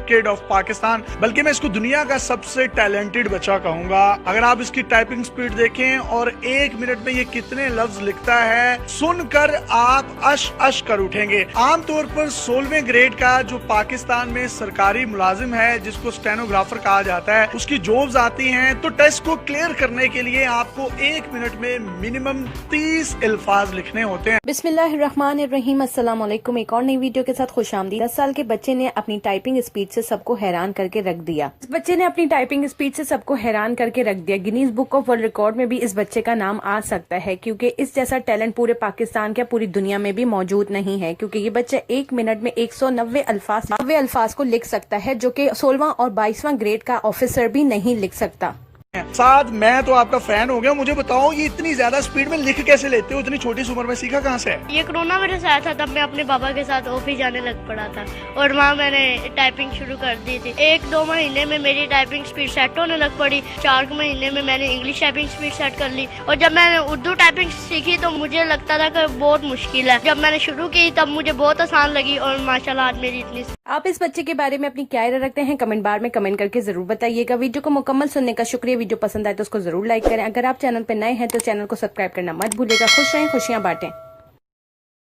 Kid of Pakistan, बल्कि मैं इसको दुनिया का सबसे टैलेंटेड बच्चा कहूंगा। अगर आप इसकी टाइपिंग स्पीड देखें और 1 मिनट में ये कितने लफ्ज लिखता है, सुनकर आप अश अश कर उठेंगे। आमतौर पर 16वें ग्रेड का जो पाकिस्तान में सरकारी मुलाजिम है, जिसको स्टेनोग्राफर कहा जाता है, उसकी जॉब्स आती हैं, तो टेस्ट को क्लियर करने के लिए आपको 1 मिनट में मिनिमम 30 अल्फाज लिखने होते हैं। बिस्मिल्लाहिर्रहमानिर्रहीम, अस्सलाम वालेकुम। एक और नई वीडियो के साथ खुशामदीद। 10 साल के बच्चे ने अपनी टाइपिंग स्पीड से सबको हैरान करके रख दिया। इस बच्चे ने अपनी टाइपिंग स्पीड से सबको हैरान करके रख दिया। Guinness book of world record में भी इस बच्चे का नाम आ सकता है, क्योंकि इस जैसा टैलेंट पूरे पाकिस्तान क्या पूरी दुनिया में भी मौजूद नहीं है। क्योंकि ये बच्चा 1 मिनट में 190 अल्फाज को लिख सकता है, जो कि 16वां और 22वां ग्रेड का ऑफिसर भी नहीं लिख सकता। साथ मैं तो आपका फैन हो गया। मुझे बताओ, ये इतनी ज्यादा स्पीड में लिख कैसे लेते हो? इतनी छोटी सी उम्र में सीखा कहाँ से है? ये कोरोना वायरस आया था, तब मैं अपने पापा के साथ ऑफिस जाने लग पड़ा था और वहाँ मैंने टाइपिंग शुरू कर दी थी। 1-2 महीने में मेरी टाइपिंग स्पीड सेट होने लग पड़ी। 4 महीने में मैंने इंग्लिश टाइपिंग स्पीड सेट कर ली। और जब मैंने उर्दू टाइपिंग सीखी तो मुझे लगता था कि बहुत मुश्किल है। जब मैंने शुरू की तब मुझे बहुत आसान लगी और माशाल्लाह आज मेरी इतनी। आप इस बच्चे के बारे में अपनी क्या राय रखते हैं? कमेंट बार में कमेंट करके जरूर बताइएगा। वीडियो को मुकम्मल सुनने का शुक्रिया। वीडियो पसंद आए तो उसको जरूर लाइक करें। अगर आप चैनल पर नए हैं तो चैनल को सब्सक्राइब करना मत भूलिएगा। खुश रहें, खुशियां बांटें।